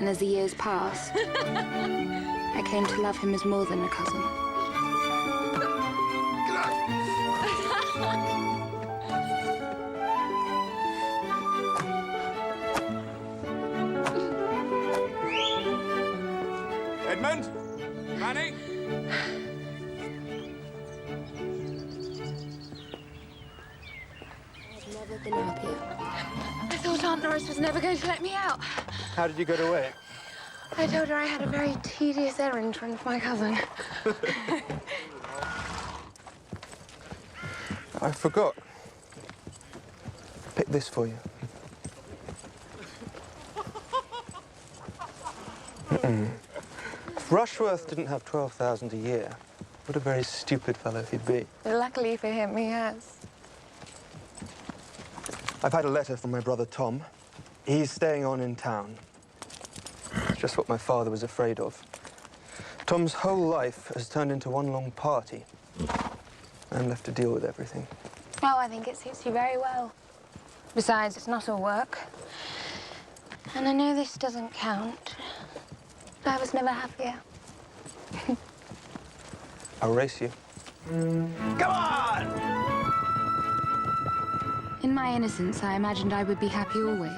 And as the years passed, I came to love him as more than a cousin. Edmund? Fanny? I've never been happier. I thought Aunt Norris was never going to let me out. How did you get away? I told her I had a very tedious errand from my cousin. I forgot. Pick this for you. If Rushworth didn't have 12,000 a year, what a very stupid fellow he'd be. But luckily for him, he has. I've had a letter from my brother Tom. He's staying on in town. Just what my father was afraid of. Tom's whole life has turned into one long party. I'm left to deal with everything. Well, I think it suits you very well. Besides, it's not all work. And I know this doesn't count, but I was never happier. I'll race you. Come on! In my innocence, I imagined I would be happy always.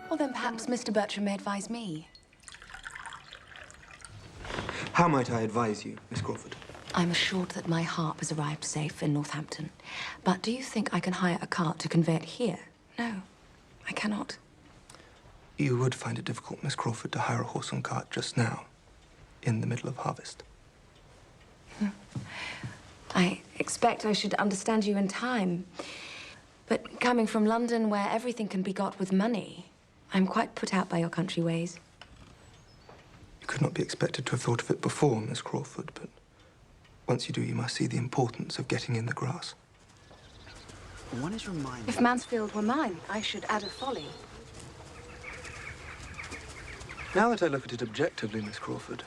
Well, then perhaps Mr. Bertram may advise me. How might I advise you, Miss Crawford? I'm assured that my harp has arrived safe in Northampton. But do you think I can hire a cart to convey it here? No, I cannot. You would find it difficult, Miss Crawford, to hire a horse and cart just now, in the middle of harvest. I expect I should understand you in time. But coming from London, where everything can be got with money, I'm quite put out by your country ways. You could not be expected to have thought of it before, Miss Crawford, but once you do, you must see the importance of getting in the grass. One is reminded. If Mansfield were mine, I should add a folly. Now that I look at it objectively, Miss Crawford,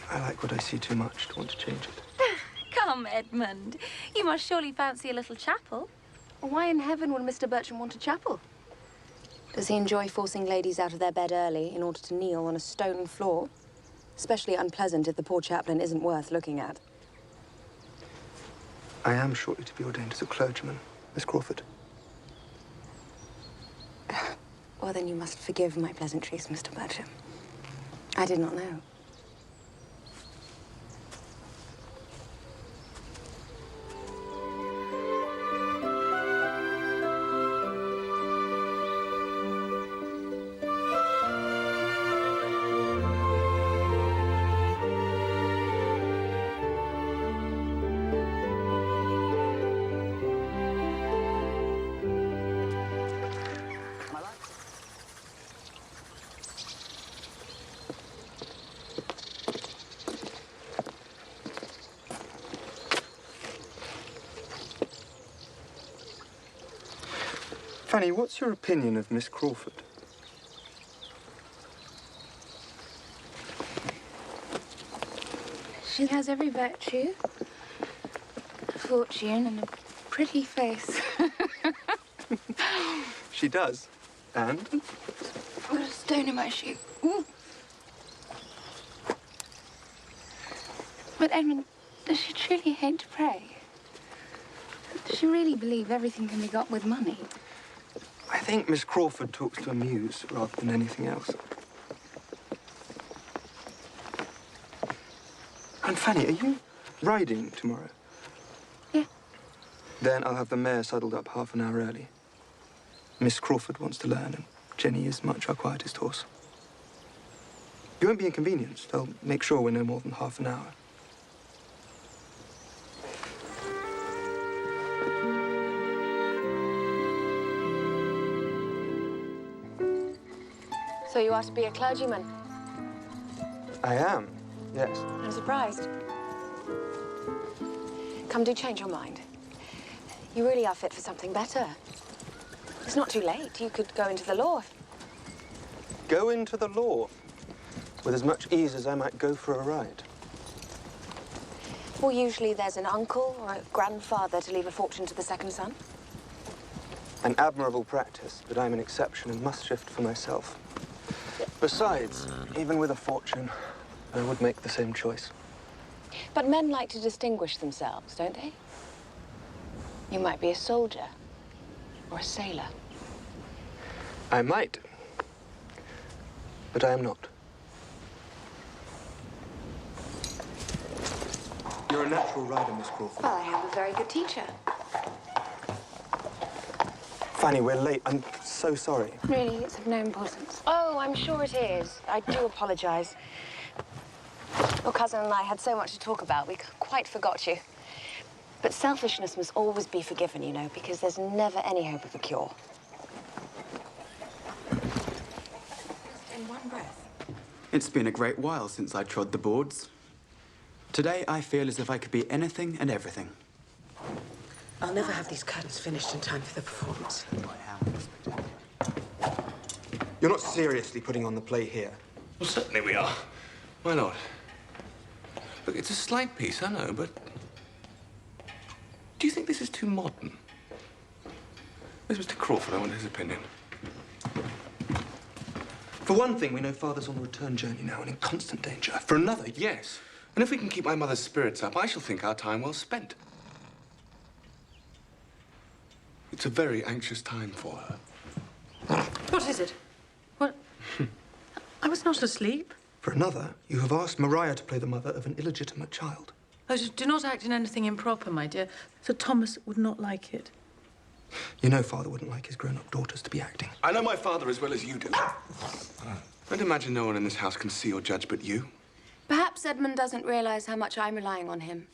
I like what I see too much to want to change it. Come, Edmund. You must surely fancy a little chapel. Why in heaven would Mr. Bertram want a chapel? Does he enjoy forcing ladies out of their bed early in order to kneel on a stone floor? Especially unpleasant if the poor chaplain isn't worth looking at. I am shortly to be ordained as a clergyman, Miss Crawford. Well, then you must forgive my pleasantries, Mr. Bertram. I did not know. Fanny, what's your opinion of Miss Crawford? She has every virtue, a fortune, and a pretty face. She does. And? I've got a stone in my shoe. Ooh. But Edmund, does she truly hate to pray? Does she really believe everything can be got with money? I think Miss Crawford talks to amuse rather than anything else. And Fanny, are you riding tomorrow? Yeah. Then I'll have the mare saddled up half an hour early. Miss Crawford wants to learn, and Jenny is much our quietest horse. You won't be inconvenienced. I'll make sure we're no more than half an hour. So you are to be a clergyman? I am, yes. I'm surprised. Come, do change your mind. You really are fit for something better. It's not too late. You could go into the law. Go into the law with as much ease as I might go for a ride. Well, usually there's an uncle or a grandfather to leave a fortune to the second son. An admirable practice, but I'm an exception and must shift for myself. Besides, even with a fortune, I would make the same choice. But men like to distinguish themselves, don't they? You might be a soldier or a sailor. I might, but I am not. You're a natural rider, Miss Crawford. Well, I have a very good teacher. Fanny, we're late. I'm so sorry. Really, it's of no importance. Oh, I'm sure it is. I do apologize. Your cousin and I had so much to talk about, we quite forgot you. But selfishness must always be forgiven, you know, because there's never any hope of a cure. In one breath. It's been a great while since I trod the boards. Today, I feel as if I could be anything and everything. I'll never have these curtains finished in time for the performance. You're not seriously putting on the play here. Well, certainly we are. Why not? Look, it's a slight piece, I know, but... do you think this is too modern? Where's Mr. Crawford? I want his opinion. For one thing, we know Father's on a return journey now and in constant danger. For another, Yes. And if we can keep my mother's spirits up, I shall think our time well spent. It's a very anxious time for her. What is it? What? I was not asleep. For another, you have asked Maria to play the mother of an illegitimate child. Oh, do not act in anything improper, my dear. Sir Thomas would not like it. You know Father wouldn't like his grown-up daughters to be acting. I know my father as well as you do. Don't imagine no one in this house can see or judge but you. Perhaps Edmund doesn't realize how much I'm relying on him.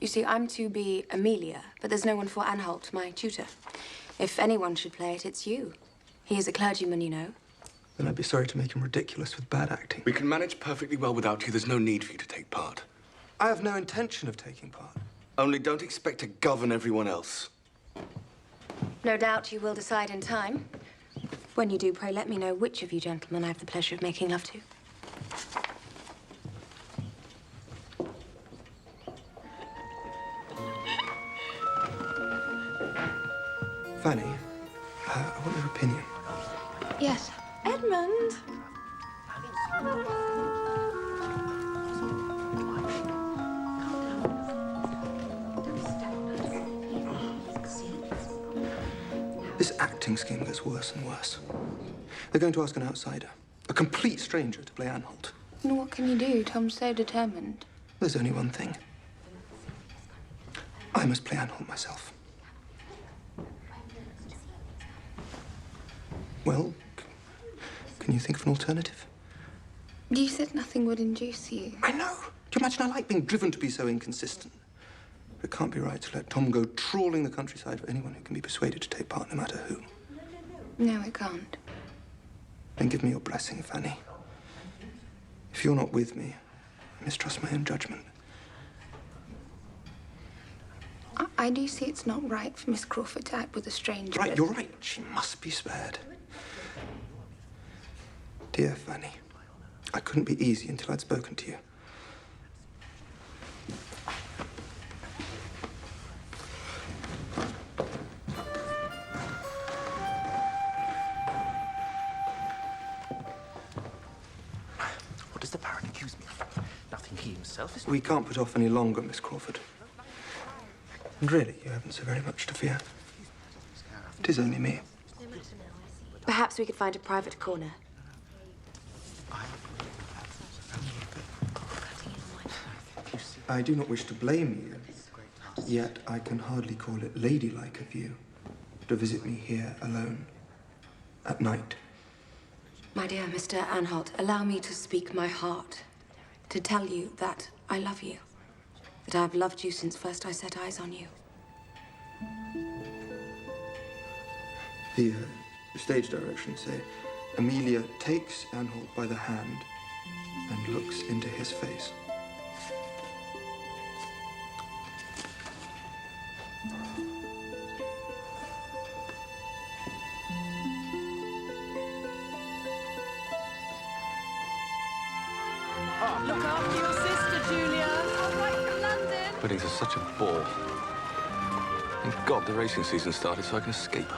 You see, I'm to be Amelia, but there's no one for Anhalt, my tutor. If anyone should play it, it's you. He is a clergyman, you know. Then I'd be sorry to make him ridiculous with bad acting. We can manage perfectly well without you. There's no need for you to take part. I have no intention of taking part. Only don't expect to govern everyone else. No doubt you will decide in time. When you do, pray let me know which of you gentlemen I have the pleasure of making love to. Fanny, I want your opinion. Yes. Edmund! This acting scheme gets worse and worse. They're going to ask an outsider, a complete stranger, to play Anhalt. And what can you do? Tom's so determined. There's only one thing. I must play Anhalt myself. Well, can you think of an alternative? You said nothing would induce you. I know. Do you imagine I like being driven to be so inconsistent? But it can't be right to let Tom go trawling the countryside for anyone who can be persuaded to take part, no matter who. No, it can't. Then give me your blessing, Fanny. If you're not with me, I mistrust my own judgment. I do see it's not right for Miss Crawford to act with a stranger. Right, you're right. She must be spared. Dear Fanny, I couldn't be easy until I'd spoken to you. What does the Baron accuse me of? Nothing he himself is... We can't put off any longer, Miss Crawford. And really, you haven't so very much to fear. It is only me. Perhaps we could find a private corner. I do not wish to blame you, yet I can hardly call it ladylike of you to visit me here alone at night. My dear Mr. Anhalt, allow me to speak my heart, to tell you that I love you, that I've loved you since first I set eyes on you. The stage directions say, Amelia takes Anhalt by the hand and looks into his face. Look after your sister, Julia. All right from London. Weddings are such a bore. Thank God the racing season started so I can escape.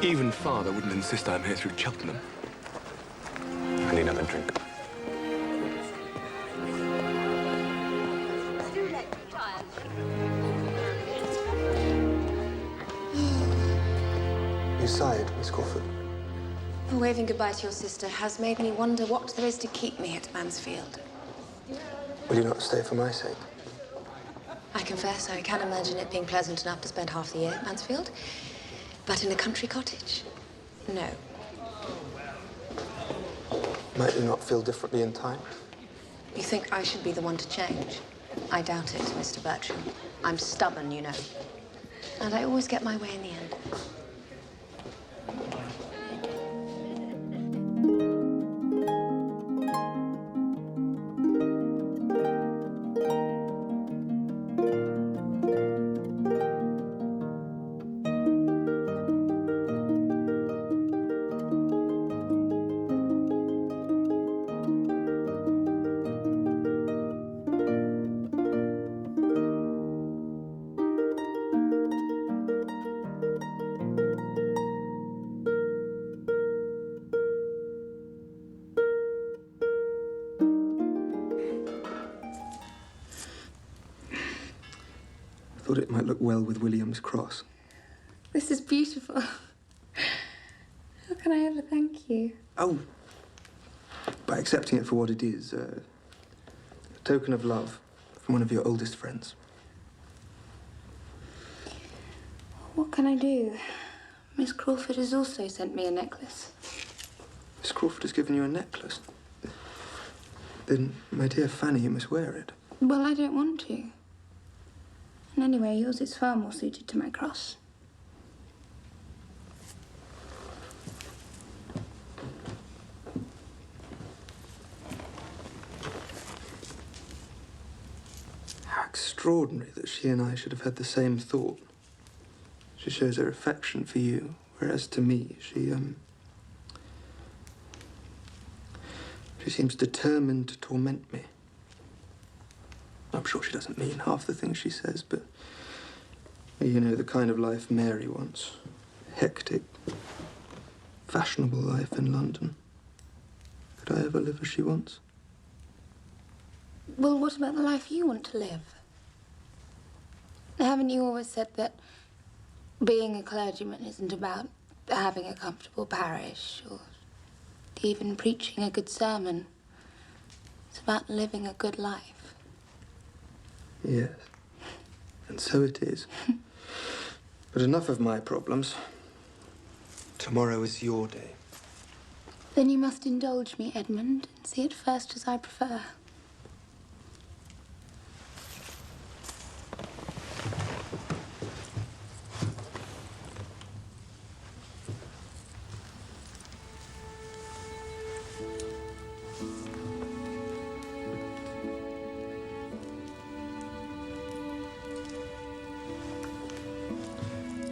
Even Father wouldn't insist I'm here through Cheltenham. I need another drink. You sighed, Miss Crawford. Waving goodbye to your sister has made me wonder what there is to keep me at Mansfield. Will you not stay for my sake? I confess I can imagine it being pleasant enough to spend half the year at Mansfield, but in a country cottage, no. Might you not feel differently in time? You think I should be the one to change? I doubt it, Mr. Bertram. I'm stubborn, you know. And I always get my way in the end. I thought it might look well with William's cross. This is beautiful. How can I ever thank you? Oh, by accepting it for what it is, a token of love from one of your oldest friends. What can I do? Miss Crawford has also sent me a necklace. Miss Crawford has given you a necklace? Then, my dear Fanny, you must wear it. Well, I don't want to. And anyway, yours is far more suited to my cross. How extraordinary that she and I should have had the same thought. She shows her affection for you, whereas to me, she seems determined to torment me. I'm sure she doesn't mean half the things she says, but you know, the kind of life Mary wants. Hectic, fashionable life in London. Could I ever live as she wants? Well, what about the life you want to live? Haven't you always said that being a clergyman isn't about having a comfortable parish or even preaching a good sermon? It's about living a good life. Yes, and so it is. But enough of my problems. Tomorrow is your day. Then you must indulge me, Edmund, and see it first as I prefer.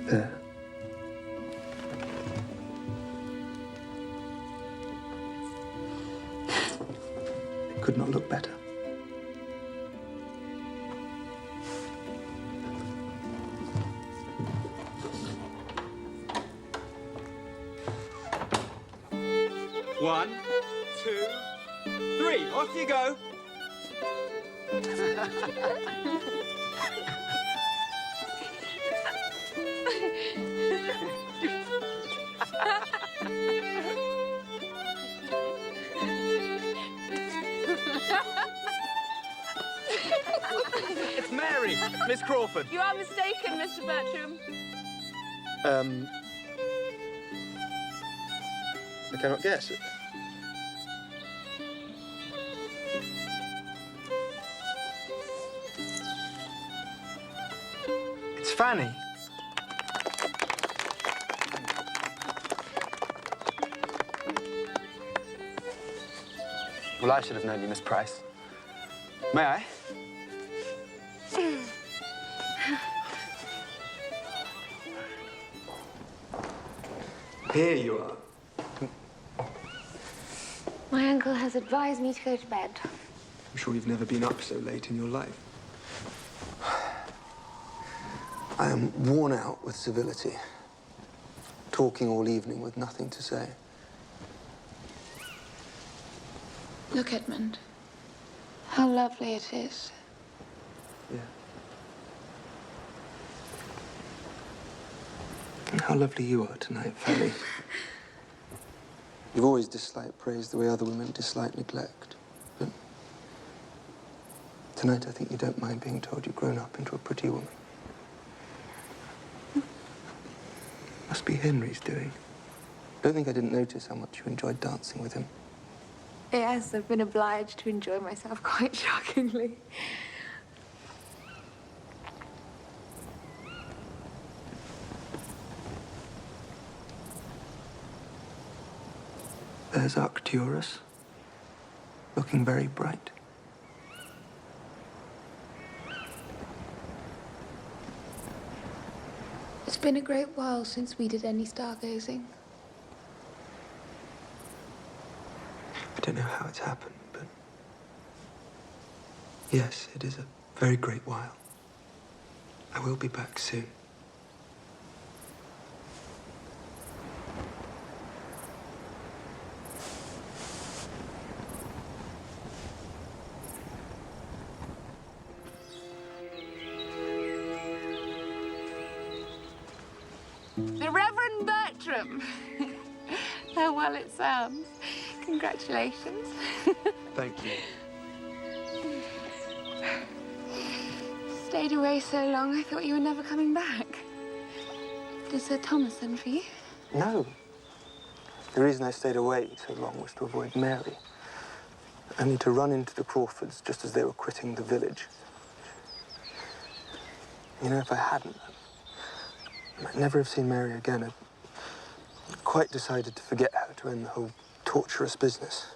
There. It could not look better. One, 2, 3. Off you go. It's Mary, Miss Crawford. You are mistaken, Mr. Bertram. I cannot guess it. It's Fanny. Well, I should have known you, Miss Price. May I? Here you are. My uncle has advised me to go to bed. I'm sure you've never been up so late in your life. I am worn out with civility. talking all evening with nothing to say. Look, Edmund. How lovely it is. Yeah. And how lovely you are tonight, Fanny. You've always disliked praise the way other women dislike neglect. But tonight I think you don't mind being told you've grown up into a pretty woman. Must be Henry's doing. Don't think I didn't notice how much you enjoyed dancing with him. Yes, I've been obliged to enjoy myself quite shockingly. There's Arcturus, looking very bright. It's been a great while since we did any stargazing. I don't know how it's happened, but yes, it is a very great while. I will be back soon. The Reverend Bertram. How well it sounds. Congratulations. Thank you. Stayed away so long, I thought you were never coming back. Did Sir Thomas send for you? No. The reason I stayed away so long was to avoid Mary. Only to run into the Crawfords just as they were quitting the village. You know, if I hadn't, I'd never have seen Mary again. I'd quite decided to forget her to end the whole torturous business.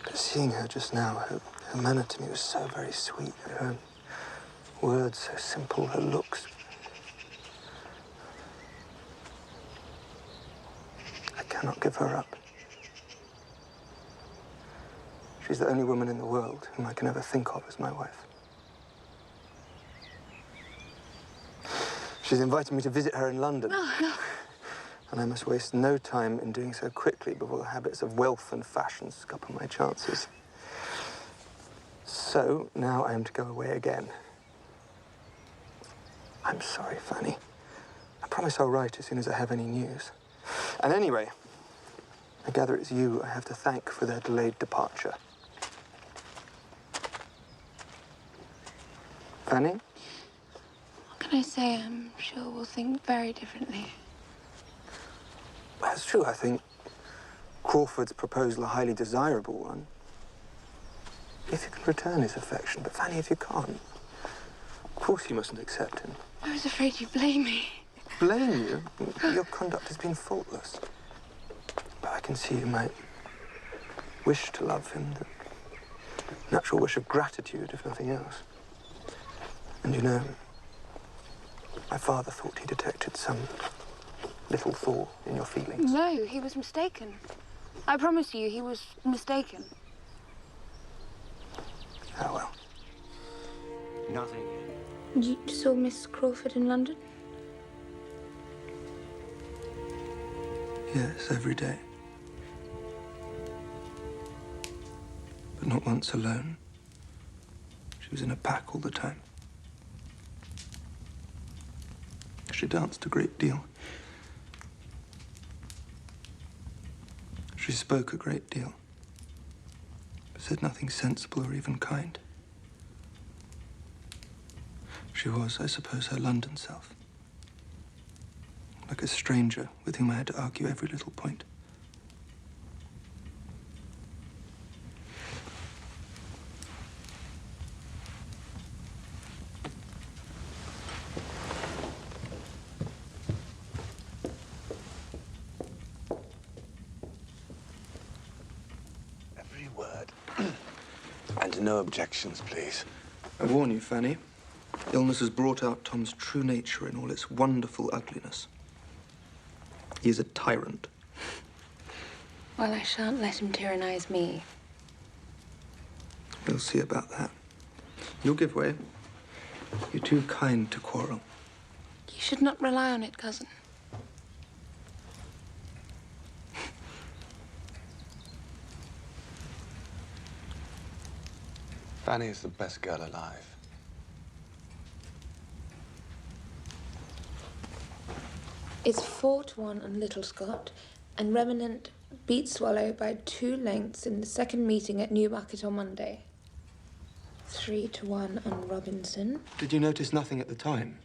But seeing her just now, her manner to me was so very sweet. Her words so simple, her looks. I cannot give her up. She's the only woman in the world whom I can ever think of as my wife. She's invited me to visit her in London. Oh, no. And I must waste no time in doing so quickly before the habits of wealth and fashion scupper my chances. So, now I am to go away again. I'm sorry, Fanny. I promise I'll write as soon as I have any news. And anyway, I gather it's you I have to thank for their delayed departure. Fanny? What can I say? I'm sure we'll think very differently. Well, that's true. I think Crawford's proposal a highly desirable one. If you can return his affection. But, Fanny, if you can't, of course you mustn't accept him. I was afraid you'd blame me. Blame you? Your conduct has been faultless. But I can see you might wish to love him, the natural wish of gratitude, if nothing else. And you know, my father thought he detected some little thaw in your feelings. No, he was mistaken. I promise you, he was mistaken. Oh, well. Nothing. You saw Miss Crawford in London? Yes, every day. But not once alone. She was in a pack all the time. She danced a great deal. She spoke a great deal. But said nothing sensible or even kind. She was, I suppose, her London self. Like a stranger with whom I had to argue every little point. Every word. And no objections, please. I warn you, Fanny. Illness has brought out Tom's true nature in all its wonderful ugliness. He is a tyrant. Well, I shan't let him tyrannize me. We'll see about that. You'll give way. You're too kind to quarrel. You should not rely on it, cousin. Fanny is the best girl alive. It's 4-1 on Little Scott, and Remnant beat Swallow by 2 lengths in the second meeting at Newmarket on Monday. 3-1 on Robinson. Did you notice nothing at the time?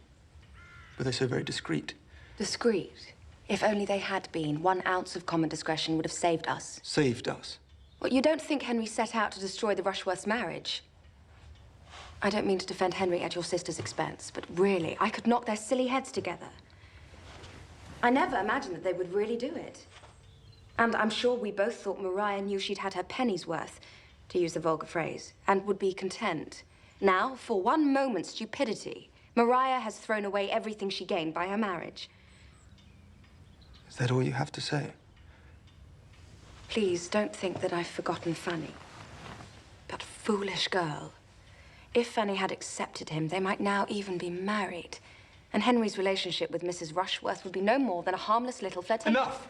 Were they so very discreet? Discreet. If only they had been, 1 ounce of common discretion would have saved us. Saved us? Well, you don't think Henry set out to destroy the Rushworths' marriage? I don't mean to defend Henry at your sister's expense, but really, I could knock their silly heads together. I never imagined that they would really do it. And I'm sure we both thought Maria knew she'd had her penny's worth, to use the vulgar phrase, and would be content. Now, for 1 moment's stupidity, Maria has thrown away everything she gained by her marriage. Is that all you have to say? Please, don't think that I've forgotten Fanny. But foolish girl. If Fanny had accepted him, they might now even be married. And Henry's relationship with Mrs. Rushworth would be no more than a harmless little flirtation. Enough!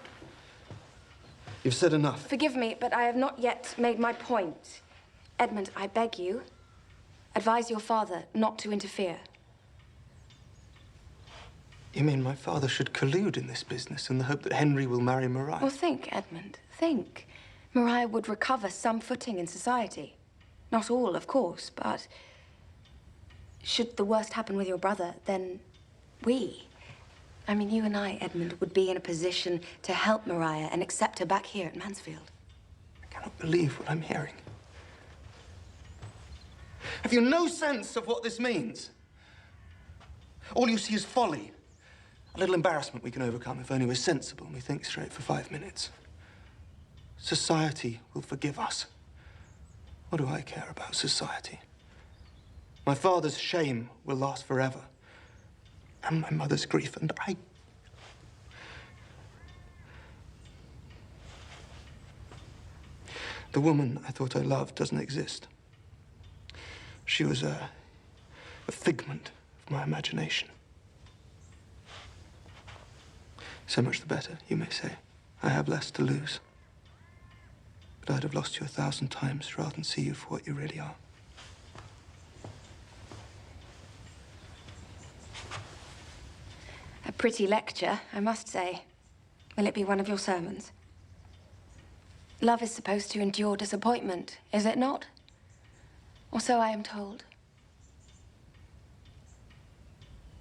You've said enough. Forgive me, but I have not yet made my point. Edmund, I beg you, advise your father not to interfere. You mean my father should collude in this business in the hope that Henry will marry Maria? Well, think, Edmund, think. Maria would recover some footing in society. Not all, of course, but should the worst happen with your brother, then I mean, you and I, Edmund, would be in a position to help Maria and accept her back here at Mansfield. I cannot believe what I'm hearing. Have you no sense of what this means? All you see is folly. A little embarrassment we can overcome if only we're sensible and we think straight for 5 minutes. Society will forgive us. What do I care about society? My father's shame will last forever. And my mother's grief, and I... The woman I thought I loved doesn't exist. She was a figment of my imagination. So much the better, you may say. I have less to lose. But I'd have lost you 1,000 times rather than see you for what you really are. A pretty lecture, I must say. Will it be one of your sermons? Love is supposed to endure disappointment, is it not? Or so I am told.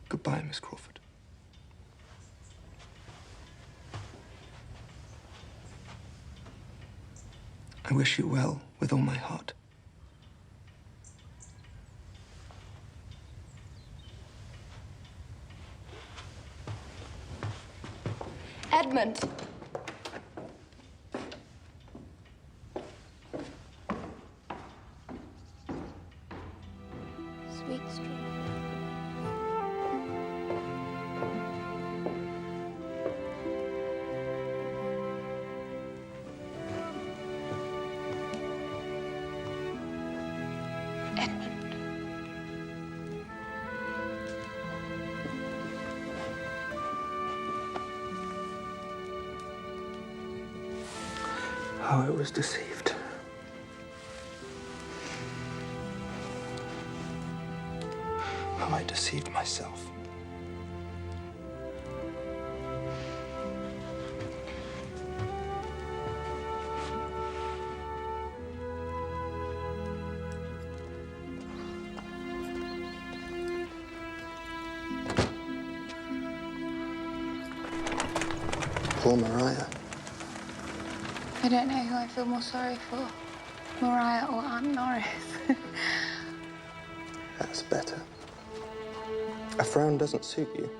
Goodbye, Miss Crawford. I wish you well with all my heart. Edmund! Sweet street. Edmund. How I was deceived. How I deceived myself. Poor Maria. I don't know who I feel more sorry for, Maria or Aunt Norris. That's better. A frown doesn't suit you.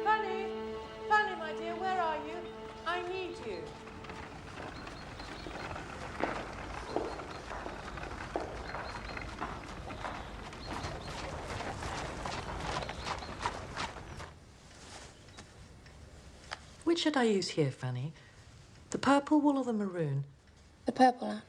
Fanny! Fanny, my dear, where are you? I need you. Which should I use here, Fanny? The purple wool or the maroon? The purple, Aunt.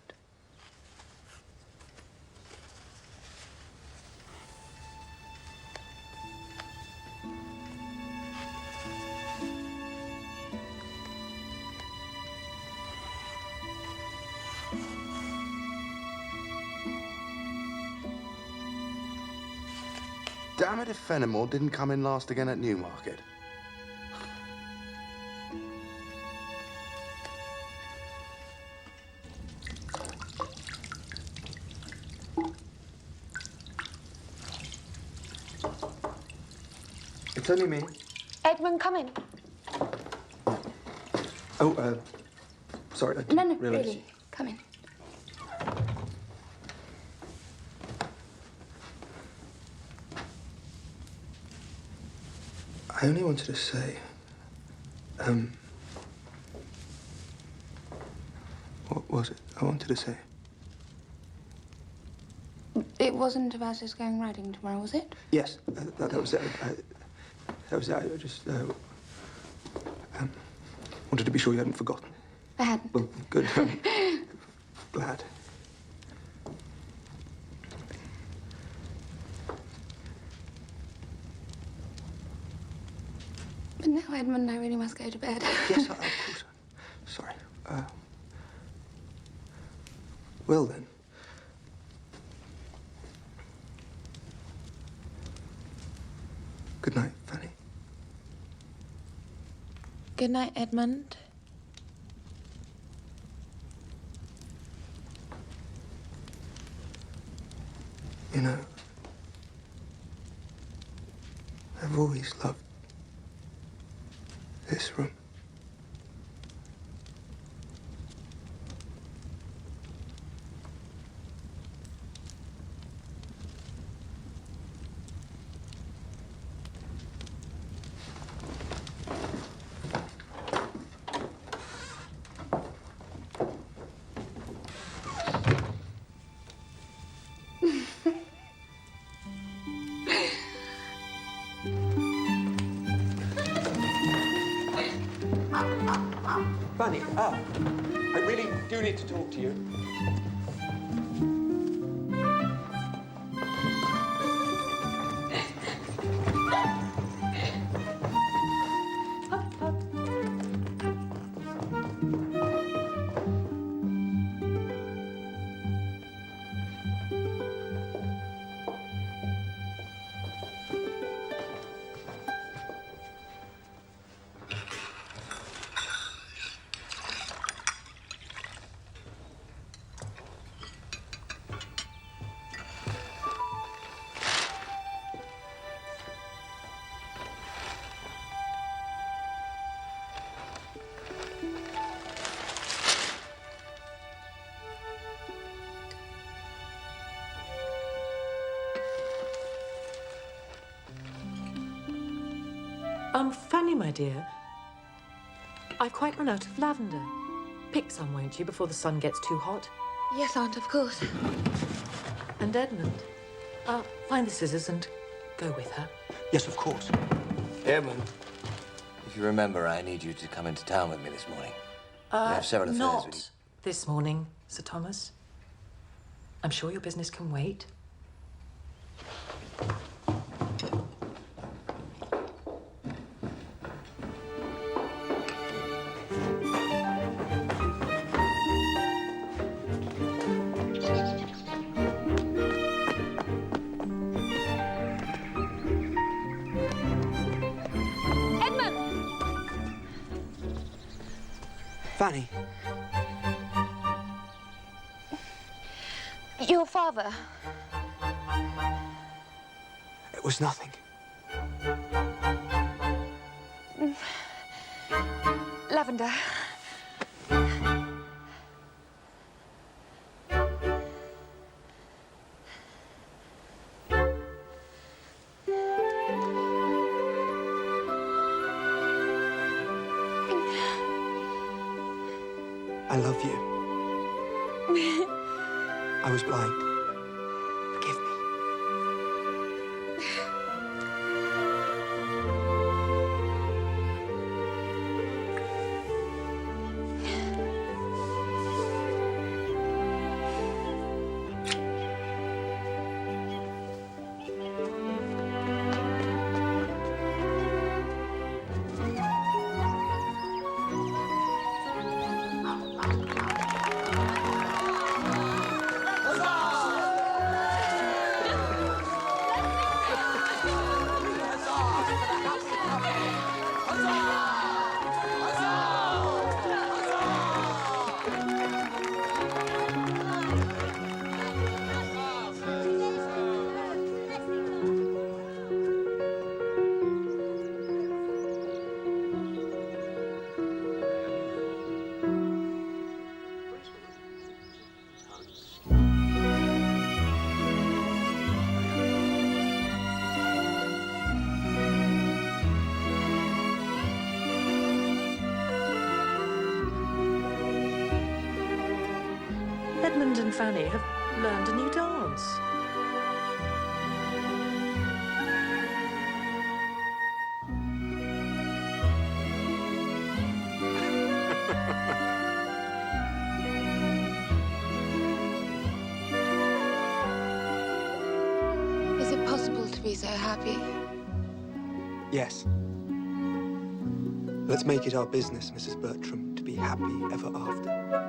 Damn it if Fenimore didn't come in last again at Newmarket. It's only me. Edmund, come in. Oh, sorry, I didn't No, realise. really. Come in. I only wanted to say, what was it I wanted to say? It wasn't about us going riding tomorrow, was it? Yes, that was it. That was it. I just wanted to be sure you hadn't forgotten. I hadn't. Well, good. Glad. But now, Edmund, I really must go to bed. Yes, of course. Sorry. Well, then. Good night, Fanny. Good night, Edmund. You know, I've always loved this room. Fanny, I really do need to talk to you. Fanny, my dear, I've quite run out of lavender. Pick some, won't you, before the sun gets too hot? Yes, Aunt, of course. And Edmund, find the scissors and go with her. Yes, of course. Edmund, if you remember, I need you to come into town with me this morning. I have several affairs with you. Not this morning, Sir Thomas. I'm sure your business can wait. Fanny. Your father. It was nothing. Lavender. I love you. I was blind. Forgive me. Edmund and Fanny have learned a new dance. Is it possible to be so happy? Yes. Let's make it our business, Mrs. Bertram, to be happy ever after.